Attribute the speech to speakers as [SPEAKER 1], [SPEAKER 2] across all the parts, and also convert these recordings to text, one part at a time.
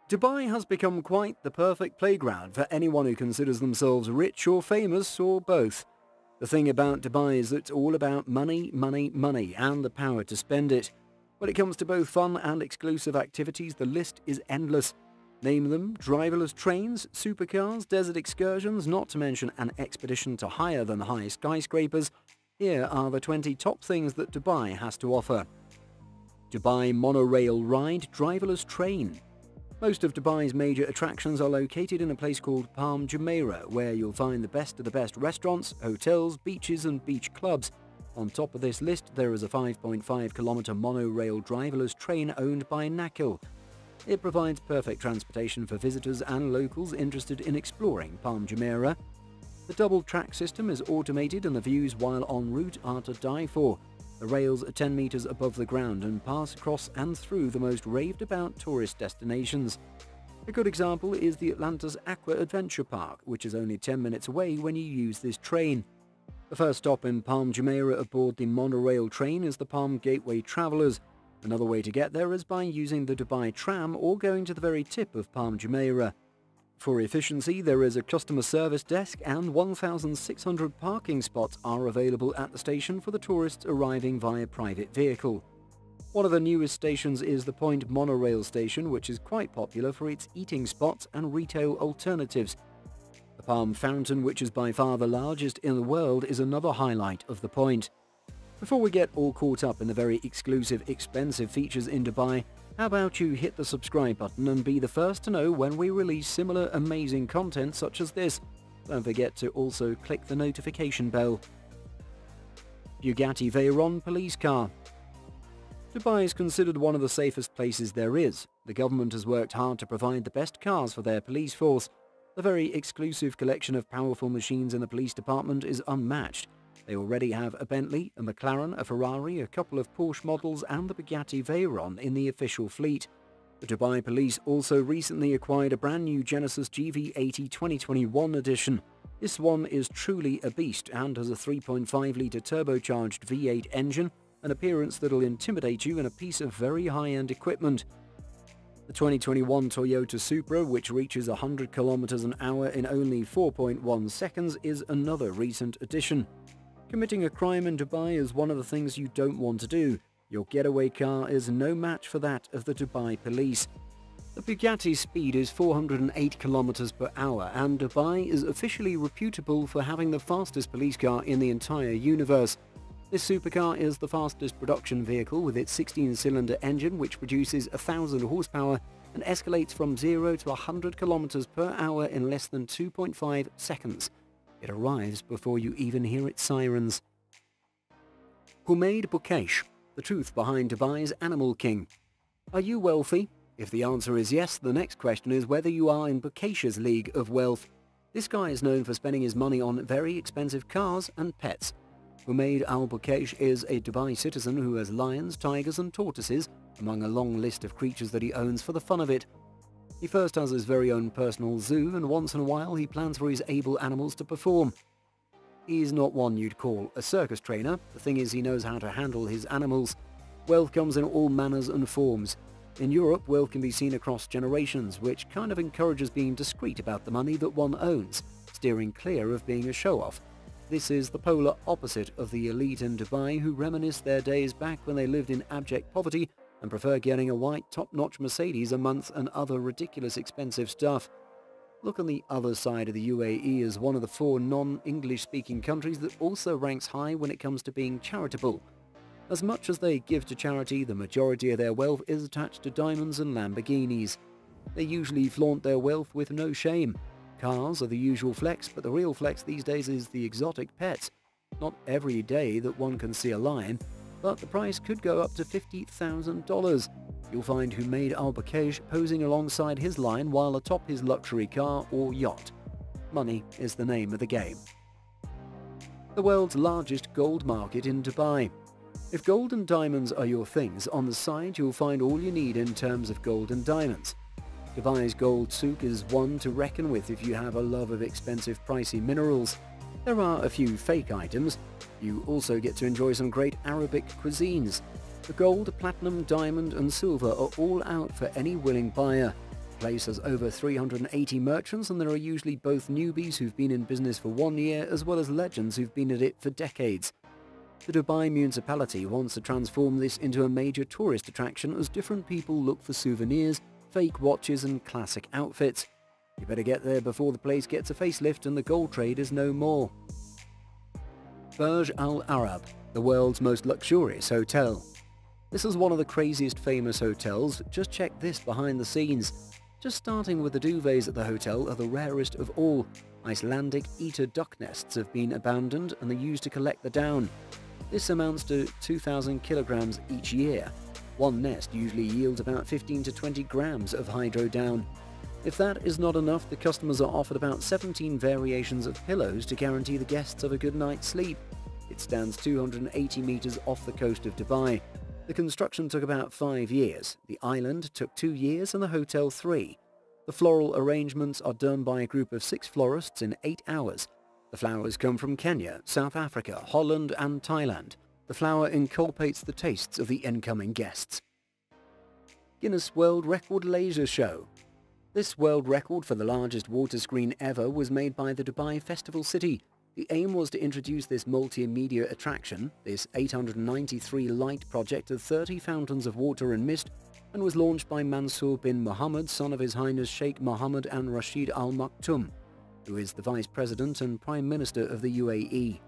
[SPEAKER 1] Dubai has become quite the perfect playground for anyone who considers themselves rich or famous or both. The thing about Dubai is that it's all about money, money, money, and the power to spend it. When it comes to both fun and exclusive activities, the list is endless. Name them: driverless trains, supercars, desert excursions, not to mention an expedition to higher than high skyscrapers. Here are the 20 top things that Dubai has to offer. Dubai monorail ride driverless train. Most of Dubai's major attractions are located in a place called Palm Jumeirah, where you'll find the best of the best restaurants, hotels, beaches and beach clubs. On top of this list, there is a 5.5-kilometer monorail driverless train owned by Nakheel. It provides perfect transportation for visitors and locals interested in exploring Palm Jumeirah. The double-track system is automated and the views while en route are to die for. The rails are 10 meters above the ground and pass across and through the most raved-about tourist destinations. A good example is the Atlantis Aqua Adventure Park, which is only 10 minutes away when you use this train. The first stop in Palm Jumeirah aboard the monorail train is the Palm Gateway Travelers. Another way to get there is by using the Dubai tram or going to the very tip of Palm Jumeirah. For efficiency, there is a customer service desk and 1,600 parking spots are available at the station for the tourists arriving via private vehicle. One of the newest stations is the Point Monorail Station, which is quite popular for its eating spots and retail alternatives. The Palm Fountain, which is by far the largest in the world, is another highlight of the Point. Before we get all caught up in the very exclusive, expensive features in Dubai, how about you hit the subscribe button and be the first to know when we release similar amazing content such as this. Don't forget to also click the notification bell. Bugatti Veyron police car. Dubai is considered one of the safest places there is. The government has worked hard to provide the best cars for their police force. The very exclusive collection of powerful machines in the police department is unmatched. They already have a Bentley, a McLaren, a Ferrari, a couple of Porsche models and the Bugatti Veyron in the official fleet. The Dubai Police also recently acquired a brand new Genesis GV80 2021 edition. This one is truly a beast and has a 3.5-litre turbocharged V8 engine, an appearance that'll intimidate you, and a piece of very high-end equipment. The 2021 Toyota Supra, which reaches 100 km an hour in only 4.1 seconds, is another recent addition. Committing a crime in Dubai is one of the things you don't want to do. Your getaway car is no match for that of the Dubai Police. The Bugatti's speed is 408 km per hour, and Dubai is officially reputable for having the fastest police car in the entire universe. This supercar is the fastest production vehicle with its 16-cylinder engine, which produces 1,000 horsepower and escalates from 0 to 100 km per hour in less than 2.5 seconds. It arrives before you even hear its sirens. Who made Bukesh? The truth behind Dubai's Animal King. Are you wealthy? If the answer is yes, the next question is whether you are in Bukesh's league of wealth. This guy is known for spending his money on very expensive cars and pets. Humaid Al-Bukesh is a Dubai citizen who has lions, tigers and tortoises, among a long list of creatures that he owns for the fun of it. He first has his very own personal zoo, and once in a while he plans for his able animals to perform. He's not one you'd call a circus trainer. The thing is, he knows how to handle his animals. Wealth comes in all manners and forms. In Europe, wealth can be seen across generations, which kind of encourages being discreet about the money that one owns, steering clear of being a show-off. This is the polar opposite of the elite in Dubai, who reminisce their days back when they lived in abject poverty and prefer getting a white top-notch Mercedes a month and other ridiculous expensive stuff. Look on the other side of the UAE as one of the 4 non-English speaking countries that also ranks high when it comes to being charitable. As much as they give to charity, the majority of their wealth is attached to diamonds and Lamborghinis. They usually flaunt their wealth with no shame. Cars are the usual flex, but the real flex these days is the exotic pets. Not every day that one can see a lion, but the price could go up to $50,000. You'll find Humaid Al-Bukesh posing alongside his lion while atop his luxury car or yacht. Money is the name of the game. The world's largest gold market in Dubai. If gold and diamonds are your things, on the side you'll find all you need in terms of gold and diamonds. Dubai's gold souk is one to reckon with if you have a love of expensive pricey minerals. There are a few fake items. You also get to enjoy some great Arabic cuisines. The gold, platinum, diamond and silver are all out for any willing buyer. place has over 380 merchants, and there are usually both newbies who've been in business for 1 year as well as legends who've been at it for decades. The Dubai municipality wants to transform this into a major tourist attraction as different people look for souvenirs, fake watches and classic outfits. You better get there before the place gets a facelift and the gold trade is no more. Burj Al Arab, the world's most luxurious hotel. This is one of the craziest famous hotels. Just check this behind the scenes. Just starting with the duvets at the hotel are the rarest of all. Icelandic Eta duck nests have been abandoned and they're used to collect the down. This amounts to 2,000 kilograms each year. One nest usually yields about 15 to 20 grams of hydro down. If that is not enough, the customers are offered about 17 variations of pillows to guarantee the guests have a good night's sleep. It stands 280 meters off the coast of Dubai. The construction took about 5 years. The island took 2 years and the hotel 3. The floral arrangements are done by a group of 6 florists in 8 hours. The flowers come from Kenya, South Africa, Holland and Thailand. The flower inculcates the tastes of the incoming guests. Guinness World Record Laser Show. This world record for the largest water screen ever was made by the Dubai Festival City. The aim was to introduce this multimedia attraction, this 893 light project of 30 fountains of water and mist, and was launched by Mansour bin Mohammed, son of His Highness Sheikh Mohammed and Rashid Al Maktoum, who is the Vice President and Prime Minister of the UAE.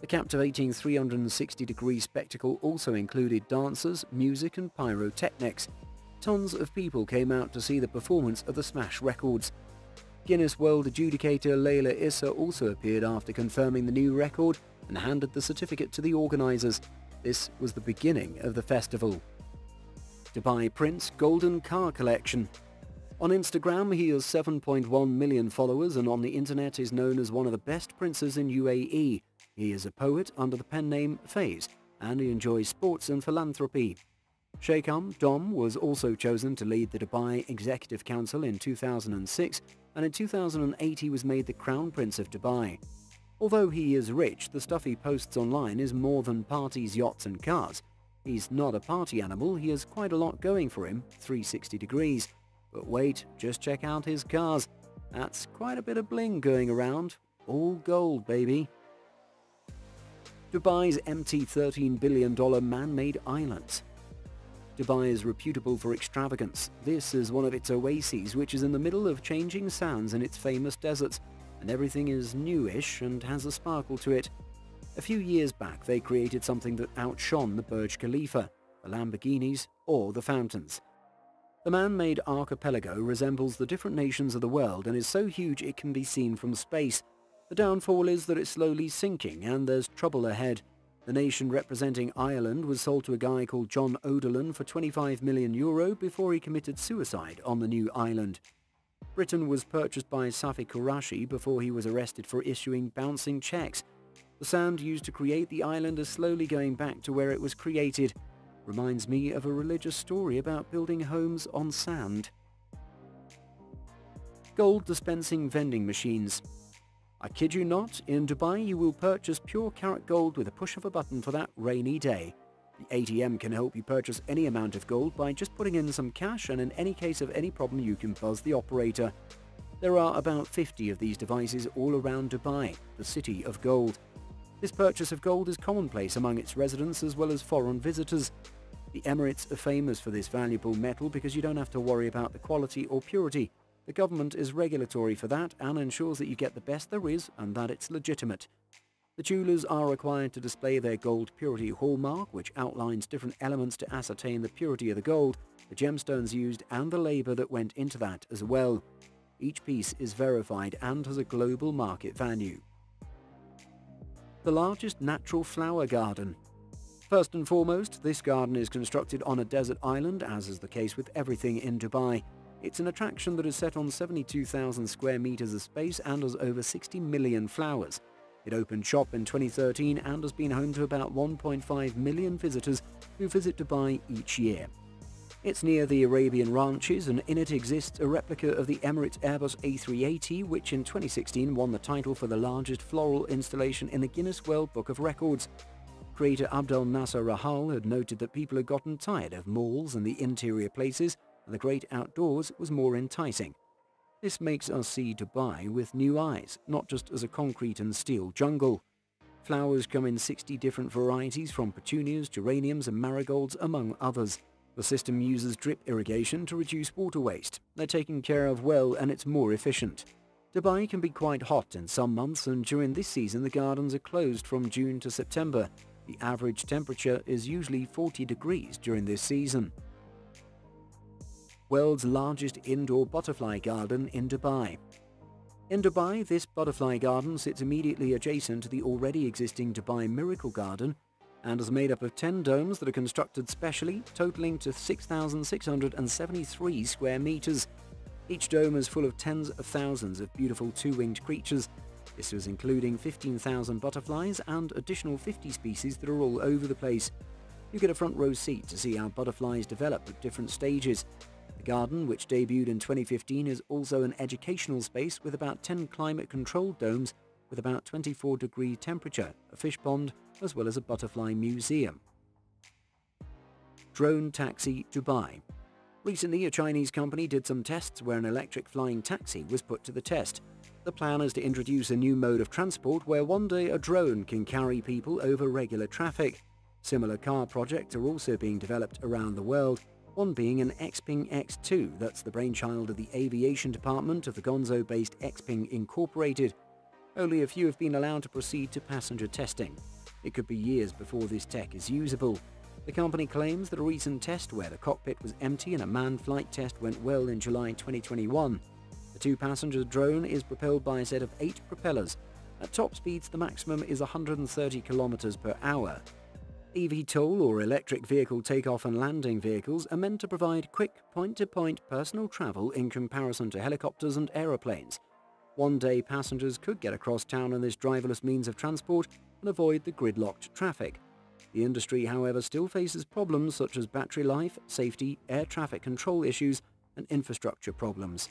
[SPEAKER 1] The captivating 360-degree spectacle also included dancers, music and pyrotechnics. Tons of people came out to see the performance of the smash records. Guinness World adjudicator Layla Issa also appeared after confirming the new record and handed the certificate to the organisers. This was the beginning of the festival. Dubai Prince Golden Car Collection. On Instagram he has 7.1 million followers and on the internet is known as one of the best princes in UAE. He is a poet under the pen name Faiz and he enjoys sports and philanthropy. Sheikh Dom was also chosen to lead the Dubai Executive Council in 2006 and in 2008 he was made the Crown Prince of Dubai. Although he is rich, the stuff he posts online is more than parties, yachts and cars. He's not a party animal, he has quite a lot going for him, 360 degrees. But wait, just check out his cars. That's quite a bit of bling going around. All gold, baby. Dubai's empty $13 billion man-made islands. Dubai is reputable for extravagance. This is one of its oases which is in the middle of changing sands in its famous deserts, and everything is newish and has a sparkle to it. A few years back they created something that outshone the Burj Khalifa, the Lamborghinis or the fountains. The man-made archipelago resembles the different nations of the world and is so huge it can be seen from space. The downfall is that it's slowly sinking and there's trouble ahead. The nation representing Ireland was sold to a guy called John O'Dolan for €25 million before he committed suicide on the new island. Britain was purchased by Safi Qureshi before he was arrested for issuing bouncing checks. The sand used to create the island is slowly going back to where it was created. Reminds me of a religious story about building homes on sand. Gold dispensing vending machines. I kid you not, in Dubai you will purchase pure carat gold with a push of a button for that rainy day. The ATM can help you purchase any amount of gold by just putting in some cash, and in any case of any problem you can buzz the operator. There are about 50 of these devices all around Dubai, the city of gold. This purchase of gold is commonplace among its residents as well as foreign visitors. The Emirates are famous for this valuable metal because you don't have to worry about the quality or purity. The government is regulatory for that and ensures that you get the best there is and that it's legitimate. The jewelers are required to display their gold purity hallmark, which outlines different elements to ascertain the purity of the gold, the gemstones used and the labor that went into that as well. Each piece is verified and has a global market value. The largest natural flower garden. First and foremost, this garden is constructed on a desert island, as is the case with everything in Dubai. It's an attraction that is set on 72,000 square meters of space and has over 60 million flowers. It opened shop in 2013 and has been home to about 1.5 million visitors who visit Dubai each year. It's near the Arabian Ranches and in it exists a replica of the Emirates Airbus A380, which in 2016 won the title for the largest floral installation in the Guinness World Book of Records. Creator Abdel Nasser Rahal had noted that people had gotten tired of malls and the interior places and the great outdoors was more enticing. This makes us see Dubai with new eyes, not just as a concrete and steel jungle. Flowers come in 60 different varieties, from petunias, geraniums and marigolds, among others. The system uses drip irrigation to reduce water waste. They're taken care of well and it's more efficient. Dubai can be quite hot in some months, and during this season the gardens are closed from June to September. The average temperature is usually 40 degrees during this season. World's largest indoor butterfly garden in Dubai. In Dubai, this butterfly garden sits immediately adjacent to the already existing Dubai Miracle Garden and is made up of 10 domes that are constructed specially, totaling to 6,673 square meters. Each dome is full of tens of thousands of beautiful two-winged creatures. This was including 15,000 butterflies and additional 50 species that are all over the place. You get a front row seat to see how butterflies develop at different stages. The garden, which debuted in 2015, is also an educational space with about 10 climate-controlled domes with about 24-degree temperature, a fish pond, as well as a butterfly museum. Drone Taxi Dubai. Recently, a Chinese company did some tests where an electric flying taxi was put to the test. The plan is to introduce a new mode of transport where one day a drone can carry people over regular traffic. Similar car projects are also being developed around the world, one being an Xpeng X2 that's the brainchild of the aviation department of the Gonzo-based Xpeng Incorporated. Only a few have been allowed to proceed to passenger testing. It could be years before this tech is usable. The company claims that a recent test where the cockpit was empty and a manned flight test went well in July 2021. The two-passenger drone is propelled by a set of 8 propellers. At top speeds, the maximum is 130 km per hour. eVTOL, or electric vehicle takeoff and landing vehicles, are meant to provide quick point-to-point personal travel in comparison to helicopters and aeroplanes. One day passengers could get across town on this driverless means of transport and avoid the gridlocked traffic. The industry, however, still faces problems such as battery life, safety, air traffic control issues, and infrastructure problems.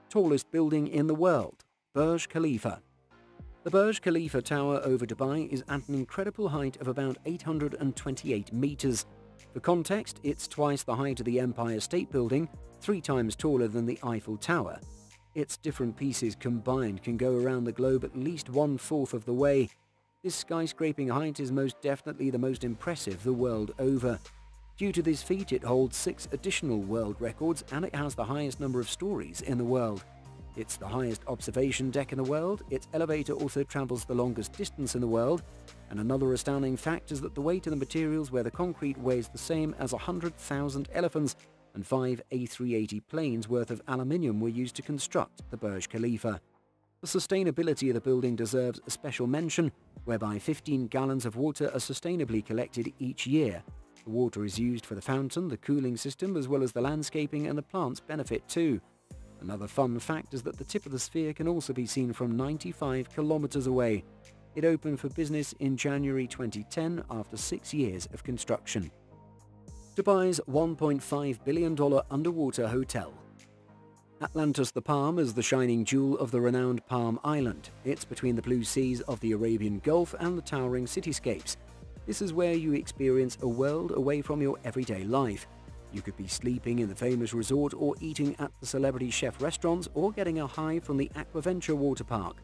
[SPEAKER 1] Tallest building in the world, Burj Khalifa. The Burj Khalifa Tower over Dubai is at an incredible height of about 828 meters. For context, it's twice the height of the Empire State Building, 3 times taller than the Eiffel Tower. Its different pieces combined can go around the globe at least 1/4 of the way. This skyscraping height is most definitely the most impressive the world over. Due to this feat, it holds 6 additional world records, and it has the highest number of stories in the world. It's the highest observation deck in the world, its elevator also travels the longest distance in the world, and another astounding fact is that the weight of the materials where the concrete weighs the same as 100,000 elephants, and 5 A380 planes worth of aluminium were used to construct the Burj Khalifa. The sustainability of the building deserves a special mention, whereby 15 gallons of water are sustainably collected each year. The water is used for the fountain, the cooling system, as well as the landscaping, and the plants benefit too. Another fun fact is that the tip of the sphere can also be seen from 95 kilometers away. It opened for business in January 2010 after 6 years of construction. Dubai's $1.5 billion underwater hotel. Atlantis the Palm is the shining jewel of the renowned Palm Island. It's between the blue seas of the Arabian Gulf and the towering cityscapes. This is where you experience a world away from your everyday life. You could be sleeping in the famous resort, or eating at the celebrity chef restaurants, or getting a high from the Aquaventure water park.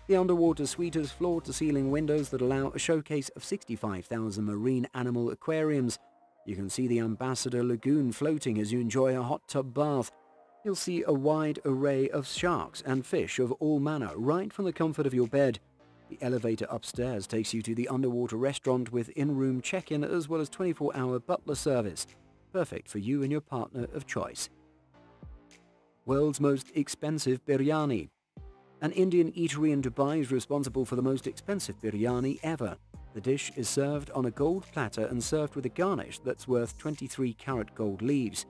[SPEAKER 1] The underwater suite has floor-to-ceiling windows that allow a showcase of 65,000 marine animal aquariums. You can see the Ambassador Lagoon floating as you enjoy a hot tub bath. You'll see a wide array of sharks and fish of all manner right from the comfort of your bed. The elevator upstairs takes you to the underwater restaurant with in-room check-in as well as 24-hour butler service. Perfect for you and your partner of choice. World's most expensive biryani. An Indian eatery in Dubai is responsible for the most expensive biryani ever. The dish is served on a gold platter and served with a garnish that's worth 23-carat gold leaves.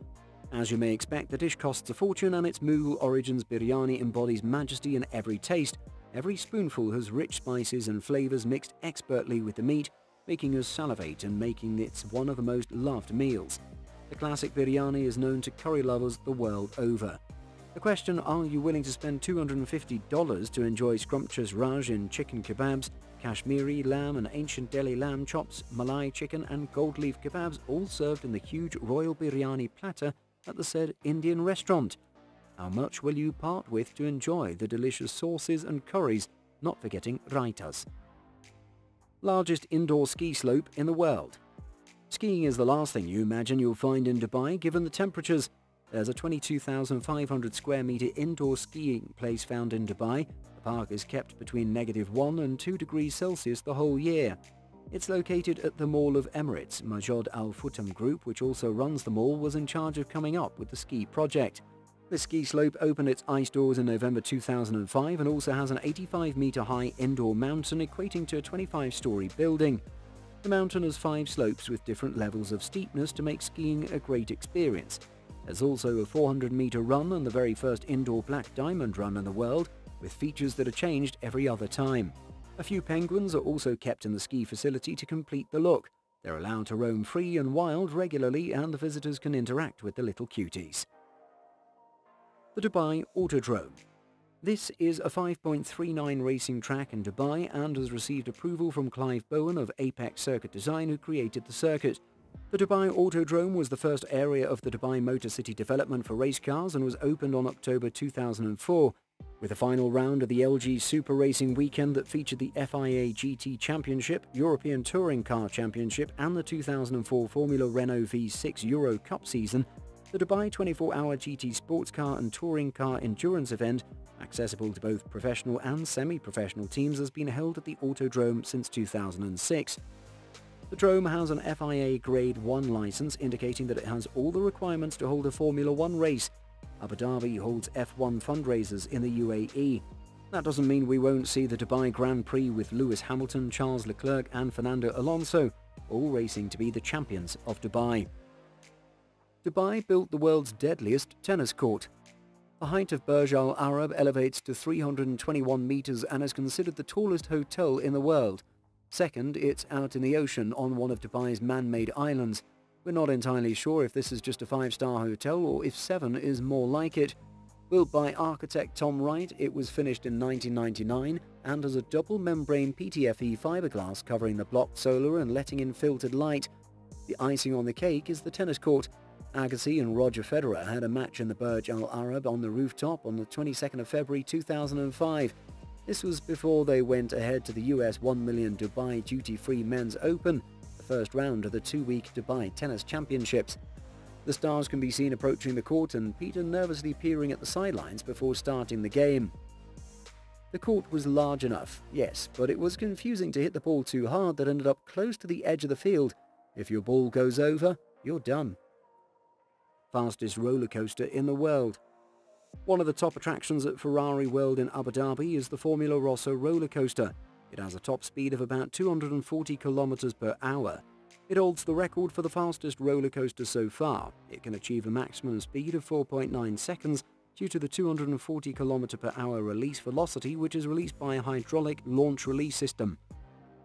[SPEAKER 1] As you may expect, the dish costs a fortune, and its Mughal origins biryani embodies majesty in every taste. Every spoonful has rich spices and flavors mixed expertly with the meat, making us salivate and making it one of the most loved meals. The classic biryani is known to curry lovers the world over. The question, are you willing to spend $250 to enjoy scrumptious Rajin chicken kebabs, Kashmiri lamb and ancient Delhi lamb chops, Malai chicken and gold leaf kebabs all served in the huge royal biryani platter at the said Indian restaurant? How much will you part with to enjoy the delicious sauces and curries, not forgetting raitas? Largest indoor ski slope in the world. Skiing is the last thing you imagine you'll find in Dubai given the temperatures. There's a 22,500 square metre indoor skiing place found in Dubai. The park is kept between -1 and 2 degrees Celsius the whole year. It's located at the Mall of Emirates. Majid Al Futum Group, which also runs the mall, was in charge of coming up with the ski project. The ski slope opened its ice doors in November 2005 and also has an 85-metre high indoor mountain equating to a 25-storey building. The mountain has 5 slopes with different levels of steepness to make skiing a great experience. There's also a 400-metre run and the very first indoor black diamond run in the world, with features that are changed every other time. A few penguins are also kept in the ski facility to complete the look. They're allowed to roam free and wild regularly and the visitors can interact with the little cuties. The Dubai Autodrome. This is a 5.39 racing track in Dubai and has received approval from Clive Bowen of Apex Circuit Design, who created the circuit. The Dubai Autodrome was the first area of the Dubai Motor City development for race cars and was opened on October 2004, with a final round of the LG Super Racing weekend that featured the FIA GT Championship, European Touring Car Championship and the 2004 Formula Renault V6 Euro Cup season. The Dubai 24-hour GT sports car and touring car endurance event, accessible to both professional and semi-professional teams, has been held at the Autodrome since 2006. The Drome has an FIA Grade 1 license, indicating that it has all the requirements to hold a Formula 1 race. Abu Dhabi holds F1 fundraisers in the UAE. That doesn't mean we won't see the Dubai Grand Prix with Lewis Hamilton, Charles Leclerc and Fernando Alonso, all racing to be the champions of Dubai. Dubai built the world's deadliest tennis court. The height of Burj Al Arab elevates to 321 meters and is considered the tallest hotel in the world. Second, it's out in the ocean on one of Dubai's man-made islands. We're not entirely sure if this is just a 5-star hotel or if 7 is more like it. Built by architect Tom Wright, it was finished in 1999 and has a double-membrane PTFE fiberglass covering the blocked solar and letting in filtered light. The icing on the cake is the tennis court. Agassi and Roger Federer had a match in the Burj Al Arab on the rooftop on the 22nd of February 2005. This was before they went ahead to the US $1 million Dubai Duty-Free Men's Open, the first round of the 2-week Dubai Tennis Championships. The stars can be seen approaching the court and Peter nervously peering at the sidelines before starting the game. The court was large enough, yes, but it was confusing to hit the ball too hard that ended up close to the edge of the field. If your ball goes over, you're done. Fastest roller coaster in the world. One of the top attractions at Ferrari World in Abu Dhabi is the Formula Rossa roller coaster. It has a top speed of about 240 kilometers per hour. It holds the record for the fastest roller coaster so far. It can achieve a maximum speed of 4.9 seconds due to the 240 km per hour release velocity, which is released by a hydraulic launch release system.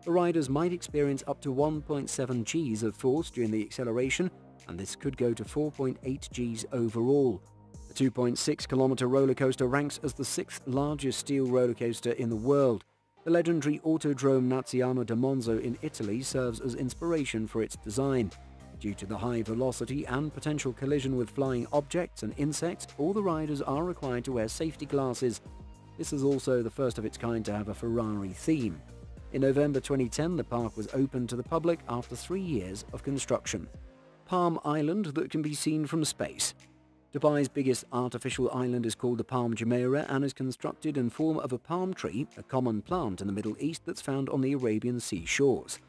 [SPEAKER 1] The riders might experience up to 1.7 Gs of force during the acceleration, and this could go to 4.8 Gs overall. The 2.6 kilometer roller coaster ranks as the 6th largest steel roller coaster in the world. The legendary Autodrome Naziano da Monza in Italy serves as inspiration for its design. Due to the high velocity and potential collision with flying objects and insects, all the riders are required to wear safety glasses. This is also the first of its kind to have a Ferrari theme. In November 2010, the park was opened to the public after 3 years of construction. Palm Island that can be seen from space. Dubai's biggest artificial island is called the Palm Jumeirah and is constructed in form of a palm tree, a common plant in the Middle East that's found on the Arabian Sea shores.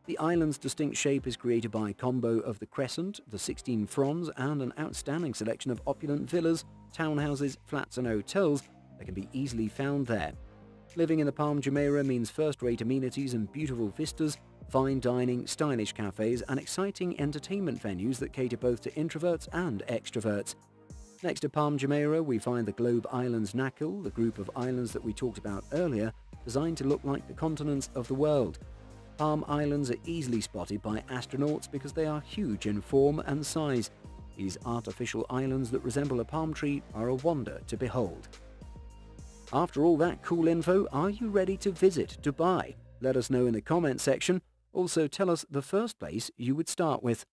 [SPEAKER 1] The island's distinct shape is created by a combo of the crescent, the 16 fronds, and an outstanding selection of opulent villas, townhouses, flats and hotels that can be easily found there. Living in the Palm Jumeirah means first-rate amenities and beautiful vistas, fine dining, stylish cafes, and exciting entertainment venues that cater both to introverts and extroverts. Next to Palm Jumeirah, we find the Globe Islands Nakul, the group of islands that we talked about earlier, designed to look like the continents of the world. Palm Islands are easily spotted by astronauts because they are huge in form and size. These artificial islands that resemble a palm tree are a wonder to behold. After all that cool info, are you ready to visit Dubai? Let us know in the comment section. Also tell us the first place you would start with.